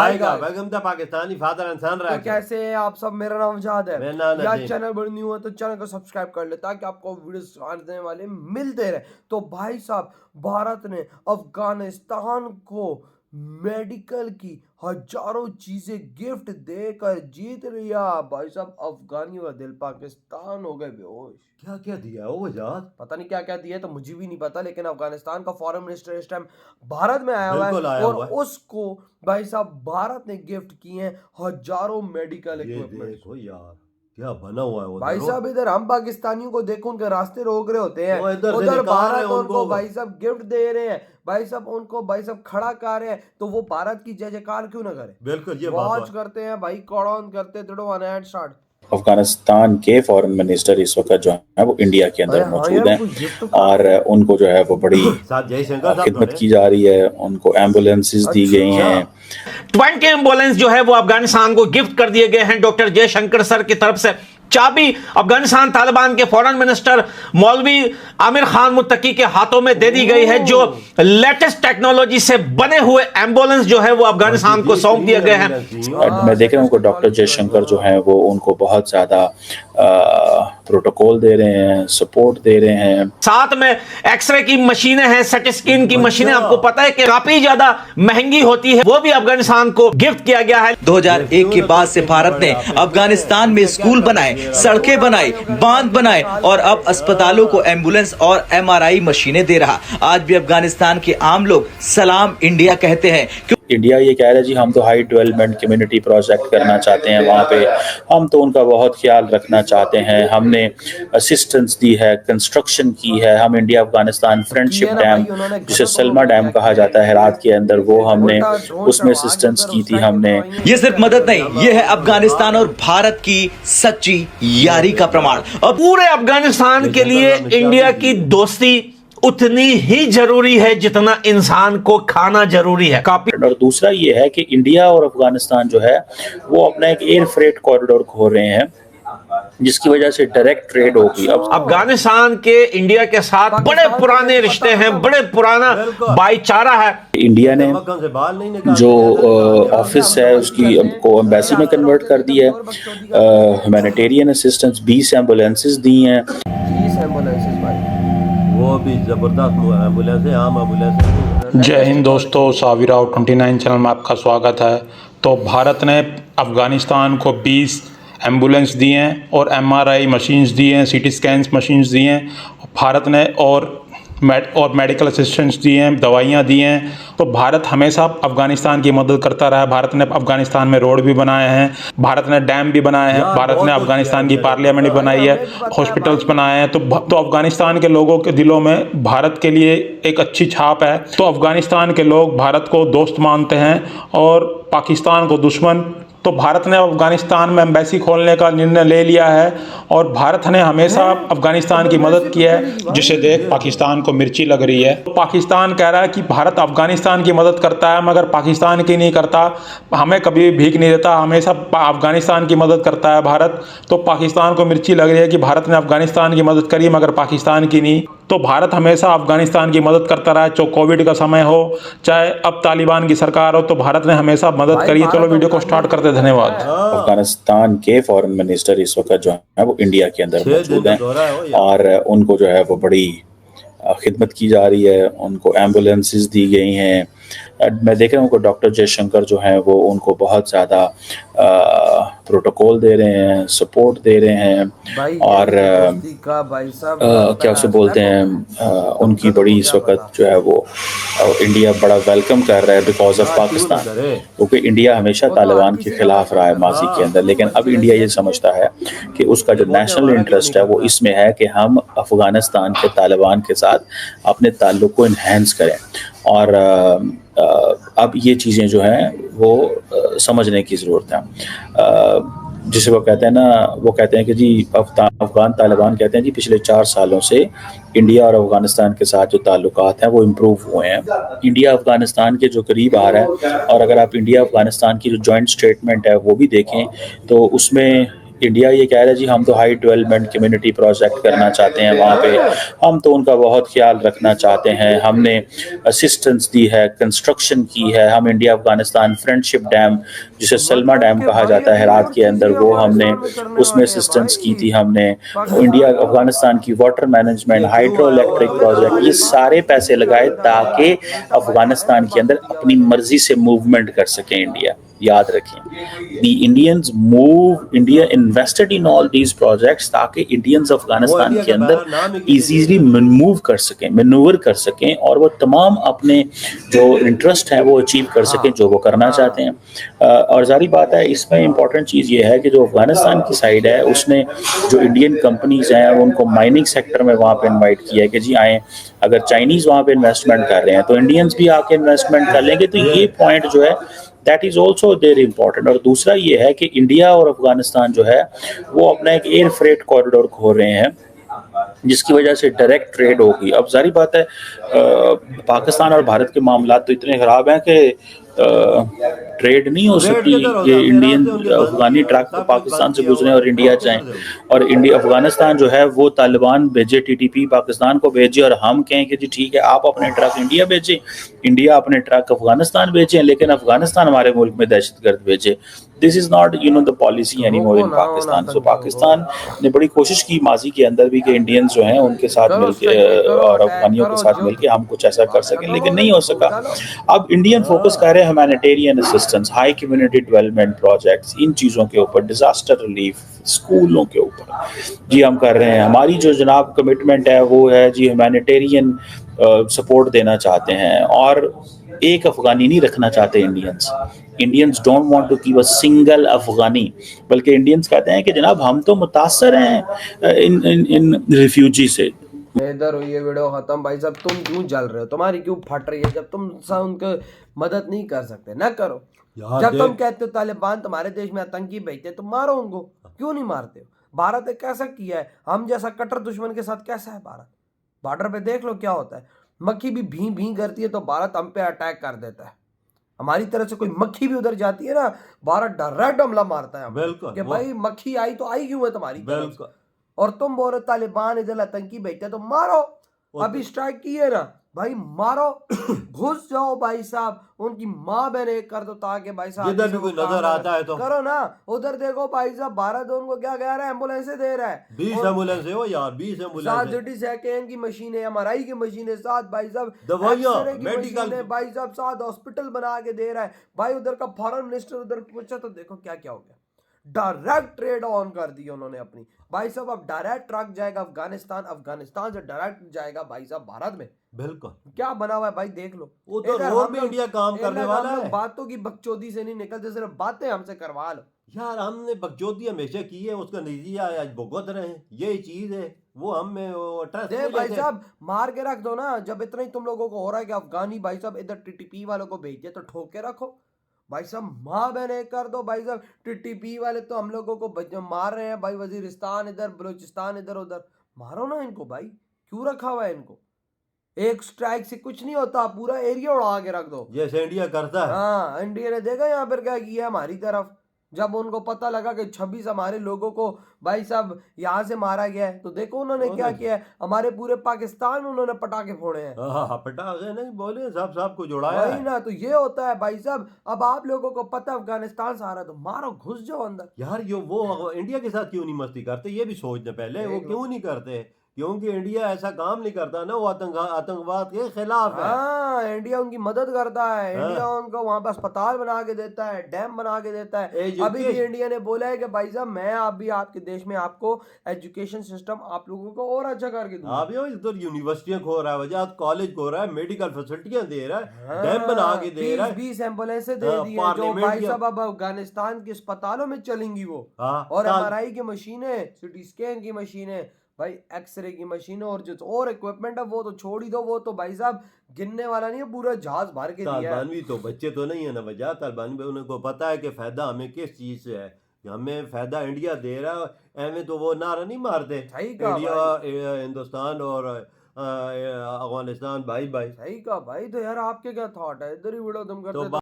आएगा बेगम था पाकिस्तानी फादर इंसान रहा। तो कैसे हैं आप सब? मेरा नाम जाद है। मेरा नाम यार नदीम। चैनल पर न्यू है तो चैनल को सब्सक्राइब कर ले ताकि आपको वीडियोस आने वाले मिलते रहे। तो भाई साहब, भारत ने अफगानिस्तान को मेडिकल की हजारों चीजें गिफ्ट देकर जीत लिया। भाई साहब, अफगानियों का दिल पाकिस्तान हो गए बेहोश। क्या क्या दिया वो वजात? पता नहीं क्या क्या दिया, तो मुझे भी नहीं पता, लेकिन अफगानिस्तान का फॉरेन मिनिस्टर इस टाइम भारत में आया हुआ बिल्कुल है आया और हुआ है। उसको भाई साहब भारत ने गिफ्ट किए हैं हजारों मेडिकल ये इक्विपमेंट। देखो यार क्या बना हुआ है वो भाई साहब, इधर हम पाकिस्तानियों को देखो उनके रास्ते रोक रहे होते हैं, वो इधर से उधर निकाल रहे भारत हैं उनको उनको। भाई साहब गिफ्ट दे रहे हैं। भाई साहब उनको भाई साहब खड़ा कर रहे हैं, तो वो भारत की जय जयकार क्यों ना करे? बिल्कुल ये बात वॉच है। करते हैं भाई, कौन करते दड़ो एड स्टार्ट। अफगानिस्तान के फॉरेन मिनिस्टर इस वक्त जो है वो इंडिया के अंदर मौजूद हैं और उनको जो है वो बड़ी साथ जयशंकर साहब खिदमत की जा रही है। उनको एम्बुलेंसेस दी गई हैं। 20 एम्बुलेंस जो है वो अफगानिस्तान को गिफ्ट कर दिए गए हैं डॉक्टर जयशंकर सर की तरफ से। चाबी अफगानिस्तान तालिबान के फॉरेन मिनिस्टर मौलवी आमिर खान मुत्तकी के हाथों में दे दी गई है, जो लेटेस्ट टेक्नोलॉजी से बने हुए एम्बुलेंस जो है वो अफगानिस्तान को सौंप दिए गए हैं। मैं देख रहा हूँ कि डॉक्टर जयशंकर जो है वो उनको बहुत ज्यादा प्रोटोकॉल दे रहे हैं, सपोर्ट दे रहे हैं। साथ में एक्सरे की मशीनें हैं, सेट स्कैन की मशीनें, आपको पता है कि काफी ज्यादा महंगी होती है, वो भी अफगानिस्तान को गिफ्ट किया गया है। 2001 के बाद से भारत ने अफगानिस्तान में स्कूल बनाए, सड़कें बनाई, बांध बनाए और अब अस्पतालों को एम्बुलेंस और MRI मशीनें दे रहा। आज भी अफगानिस्तान के आम लोग सलाम इंडिया कहते हैं। इंडिया ये कह रहा है जी हम तो हाई डेवलपमेंट कम्युनिटी प्रोजेक्ट करना चाहते हैं, वहाँ पे हम तो उनका बहुत ख्याल रखना चाहते हैं। हमने असिस्टेंस दी है, कंस्ट्रक्शन की है। हम इंडिया अफगानिस्तान फ्रेंडशिप डैम, जिसे सलमा डैम कहा जाता है हेरात के अंदर, वो हमने उसमें असिस्टेंस की थी हमने। ये सिर्फ मदद नहीं, ये है अफगानिस्तान और भारत की सच्ची यारी का प्रमाण। और पूरे अफगानिस्तान के लिए इंडिया की दोस्ती उतनी ही जरूरी है जितना इंसान को खाना जरूरी है। और दूसरा ये है कि इंडिया और अफगानिस्तान जो है वो अपना एक एयर फ्रेट कॉरिडोर खोल रहे हैं, जिसकी वजह से डायरेक्ट ट्रेड होगी। अब अफगानिस्तान के इंडिया के साथ बड़े पुराने रिश्ते हैं, बड़े पुराना भाईचारा है। इंडिया ने जो ऑफिस है उसकी को एम्बेसी में कन्वर्ट कर दिया है। ह्यूमैनिटेरियन असिस्टेंस 20 एम्बुलेंसेस दी हैं। 20 एम्बुलेंसेस भाई, वो भी जबरदस्त एम्बुलेंस है, आम एम्बुलेंस। जय हिंद दोस्तों, साविराव 29 चैनल में आपका स्वागत है। तो भारत ने अफ़गानिस्तान को 20 एम्बुलेंस दिए हैं और MRI मशीन्स दिए हैं, CT स्कैन्स मशीन्स दिए हैं। भारत ने और मेडिकल असिस्टेंस दिए हैं, दवाइयाँ दी हैं। तो भारत हमेशा अफ़गानिस्तान की मदद करता रहा है। भारत ने अफ़गानिस्तान में रोड भी बनाए हैं, भारत ने डैम भी बनाए हैं, भारत ने अफ़गानिस्तान की पार्लियामेंट भी बनाई है, हॉस्पिटल्स बनाए हैं। तो अफ़गानिस्तान के लोगों के दिलों में भारत के लिए एक अच्छी छाप है। तो अफ़गानिस्तान के लोग भारत को दोस्त मानते हैं और पाकिस्तान को दुश्मन। तो भारत ने अफ़गानिस्तान में एम्बेसी खोलने का निर्णय ले लिया है और भारत ने हमेशा अफ़गानिस्तान की मदद की है, जिसे देख पाकिस्तान को मिर्ची लग रही है। तो पाकिस्तान कह रहा है कि भारत अफ़गानिस्तान की मदद करता है मगर पाकिस्तान की नहीं करता, हमें कभी भी भीख नहीं देता, हमेशा अफ़गानिस्तान की मदद करता है भारत। तो पाकिस्तान को मिर्ची लग रही है कि भारत ने अफ़गानिस्तान की मदद करी मगर पाकिस्तान की नहीं। तो भारत हमेशा अफ़गानिस्तान की मदद करता रहा है, चाहे कोविड का समय हो चाहे अब तालिबान की सरकार हो, तो भारत ने हमेशा मदद करी है। चलो वीडियो को स्टार्ट करते हैं, धन्यवाद। अफगानिस्तान के फॉरेन मिनिस्टर इस वक्त जो है वो इंडिया के अंदर मौजूद हैं और उनको जो है वो बड़ी खिदमत की जा रही है। उनको एम्बुलेंसेस दी गई हैं। मैं देख रहा हूँ कि डॉक्टर जयशंकर जो हैं वो उनको बहुत ज़्यादा प्रोटोकॉल दे रहे हैं, सपोर्ट दे रहे हैं और क्या उसे बोलते हैं, उनकी बड़ी इस वक्त जो है वो इंडिया बड़ा वेलकम कर रहा है बिकॉज ऑफ पाकिस्तान। क्योंकि इंडिया हमेशा तालिबान के ख़िलाफ़ रहा है माजी के अंदर, लेकिन अब इंडिया ये समझता है कि उसका जो नेशनल इंटरेस्ट है वो इसमें है कि हम अफ़गानिस्तान के तालिबान के साथ अपने ताल्लुक़ को इन्हेंस करें। और अब ये चीज़ें जो हैं वो समझने की ज़रूरत है। जिसे वो कहते हैं ना, वो कहते हैं कि जी अफ़गान तालिबान कहते हैं जी पिछले 4 सालों से इंडिया और अफ़गानिस्तान के साथ जो ताल्लुकात हैं वो इम्प्रूव हुए हैं। इंडिया अफ़गानिस्तान के जो करीब आ रहा है, और अगर आप इंडिया अफ़गानिस्तान की जो जॉइंट स्टेटमेंट है वो भी देखें तो उसमें इंडिया ये कह रहा है जी हम तो हाई डेवलपमेंट कम्युनिटी प्रोजेक्ट करना चाहते हैं वहाँ पे, हम तो उनका बहुत ख्याल रखना चाहते हैं, हमने असिस्टेंस दी है, कंस्ट्रक्शन की है, हम इंडिया अफगानिस्तान फ्रेंडशिप डैम जिसे सलमा डैम कहा जाता है हेरात के अंदर, वो हमने उसमें असिस्टेंस की थी, हमने इंडिया अफगानिस्तान की water management, hydro electric project, ये सारे पैसे लगाए ताकि अफगानिस्तान के अंदर अपनी मर्जी से मूवमेंट कर सकें इंडिया। याद रखें the Indians move, India invested in all these projects ताकि इंडियंस अफगानिस्तान के अंदर इजीली मूव कर सकें, मैनूवर कर सकें और वो तमाम अपने जो इंटरेस्ट हैं वो अचीव कर सकें जो वो करना चाहते हैं। और जारी बात है इसमें इंपॉर्टेंट चीज़ ये है कि जो अफगानिस्तान की साइड है उसने जो इंडियन कंपनीज हैं उनको माइनिंग सेक्टर में वहाँ पे इन्वाइट किया है कि जी आएँ, अगर चाइनीज़ वहाँ पे इन्वेस्टमेंट कर रहे हैं तो इंडियंस भी आके इन्वेस्टमेंट कर लेंगे। तो ये पॉइंट जो है that is also there important. और दूसरा ये है कि इंडिया और अफगानिस्तान जो है वो अपना एक एयर फ्रेट कॉरिडोर खोल रहे हैं जिसकी वजह से डायरेक्ट ट्रेड होगी। अब जारी बात है पाकिस्तान और भारत के मामला तो इतने ख़राब हैं कि ट्रेड नहीं हो सकती कि इंडियन अफगानी ट्रक पाकिस्तान से गुजरें और इंडिया जाएं, और इंडिया अफगानिस्तान जो है वो तालिबान भेजे, टीटीपी पाकिस्तान को भेजे और हम कहें कि जी ठीक है आप अपने ट्रक इंडिया भेजें, इंडिया अपने ट्रक अफगानिस्तान भेजें, लेकिन अफगानिस्तान हमारे मुल्क में दहशतगर्द भेजे। This is not the policy any more in Pakistan. So Pakistan ने बड़ी कोशिश की माजी के अंदर भी कि इंडियंस जो हैं उनके साथ मिलके और अफगानियों के साथ मिलके हम कुछ ऐसा कर सकें, लेकिन नहीं हो सका। अब इंडियन फोकस कर रहे हैं humanitarian assistance, high community development projects, इन चीज़ों के ऊपर, डिजास्टर रिलीफ, स्कूलों के ऊपर जी हम कर रहे हैं। हमारी जो जनाब कमिटमेंट है वो है जी ह्यूमैनिटेरियन सपोर्ट देना चाहते हैं और एक अफगानी नहीं रखना चाहते Indians don't want to keep a single Afghani, बल्कि इंडियंस कहते हैं कि जनाब हम तो मुतासर हैं इन रिफ्यूजी से। इधर हुई है वीडियो खत्म। भाई साहब तुम क्यों जल रहे हो, तुम्हारी क्यों फट रही है? जब तुम उनके मदद नहीं कर सकते ना करो। जब तुम कहते हो तालिबान तुम्हारे देश में आतंकी भेजते तो मारो उनको, क्यों नहीं मारते हो? भारत ने कैसा किया है, हम जैसा कट्टर दुश्मन के साथ कैसा है भारत? बॉर्डर पे देख लो क्या होता है, मक्खी भी भी भी करती है तो भारत हम पे अटैक कर देता है। हमारी तरफ से कोई मक्खी भी उधर जाती है ना, भारत डायरेक्ट हमला मारता है बिल्कुल कि भाई मक्खी आई तो आई क्यों है तुम्हारी तरफ? और तुम बोल रहे तालिबान इधर आतंकी भेजते तो मारो। अभी स्ट्राइक की है ना भाई, मारो घुस जाओ भाई साहब, उनकी माँ बहन एक कर दो ताकि भाई साहब जिधर भी कोई नजर आता है तो करो ना। उधर देखो भाई साहब भारत उनको क्या कह रहा है, एम्बुलेंस दे रहा है, 20 एम्बुलेंस है वो यार, 20 एम्बुलेंस, 7 सिटी स्कैन की मशीन है, MRI की मशीन है, 7 भाई साहब दवाइयां, मेडिकल है भाई साहब, 7 हॉस्पिटल बना के दे रहा है भाई। उधर का फॉरेन मिनिस्टर उधर पूछा तो देखो क्या क्या हो गया, डायरेक्ट ट्रेड ऑन कर दी उन्होंने अपनी। भाई साहब अब डायरेक्ट ट्रक जाएगा अफगानिस्तान, अफगानिस्तान से डायरेक्ट जाएगा भाई साहब भारत में। बिल्कुल क्या बना हुआ है भाई देख लो। वो तो रोड में इंडिया काम करने वाला है। बातों की बकचोदी से नहीं निकलते, सिर्फ बातें हमसे करवा लो यार। हमने बकचोदी हमेशा की है, उसका नतीजा आज भुगत रहे हैं, यही चीज है वो हमें भाई साहब मार के रख दो ना। जब इतना ही तुम लोगों को हो रहा है कि अफगानी भाई साहब इधर टीटीपी वालों को भेजिए तो ठोक के रखो भाई साहब, माँ बहन एक कर दो भाई साहब। टीटीपी वाले तो हम लोगों को मार रहे हैं भाई, वजीरिस्तान इधर, बलूचिस्तान इधर उधर, मारो ना इनको भाई, क्यों रखा हुआ है इनको? एक स्ट्राइक से कुछ नहीं होता, पूरा एरिया उड़ा के रख दो जैसे इंडिया करता है। हाँ, इंडिया ने देखा यहाँ पर क्या किया हमारी तरफ। जब उनको पता लगा कि 26 हमारे लोगों को भाई साहब यहाँ से मारा गया है तो देखो उन्होंने क्या किया है, हमारे पूरे पाकिस्तान में उन्होंने पटाखे फोड़े हैं। पटाखे नहीं बोले, सब को जुड़ाया वही ना, तो ये होता है भाई साहब। अब आप लोगों को पता अफगानिस्तान से आ रहा है तो मारो, घुस जाओ अंदर। यार ये वो इंडिया के साथ क्यों नहीं मस्ती करते, ये भी सोचना पहले, वो क्यों नहीं करते? क्योंकि इंडिया ऐसा काम नहीं करता ना, वो आतंकवाद के खिलाफ है। हाँ, इंडिया उनकी मदद करता है। इंडिया उनको वहां पर अस्पताल बना के देता है, डैम बना के देता है। अभी भी इंडिया ने बोला है कि भाई साहब मैं अभी आपके देश में आपको एजुकेशन सिस्टम आप लोगों को और अच्छा करके दूंगा। अभी इधर यूनिवर्सिटियां खो रहा है, वजात कॉलेज खो रहा है, मेडिकल फैसिलिटियां दे रहा है, डैम बना के दे रहा है, 20 एम्बुलेंसें दे दी है जो भाई साहब अब अफगानिस्तान के अस्पतालों में चलेंगी वो। और MRI की मशीनें, सिटी स्कैन की मशीनें भाई, एक्सरे की मशीनें और जो और इक्विपमेंट है वो तो छोड़ ही दो। वो तो भाई साहब गिनने वाला नहीं है, पूरा जहाज भर के दिया है। तालिबान भी तो बच्चे तो नहीं है ना वजह, तालिबान भी उनको पता है कि फायदा हमें किस चीज से है, हमें फायदा इंडिया दे रहा है। एवं तो वो नारा नहीं मारते इंडिया हिंदुस्तान और अफगानिस्तान भाई भाई। सही कहा भाई। तो यार आपके क्या थॉट है, इधर ही वीडियो तुम करते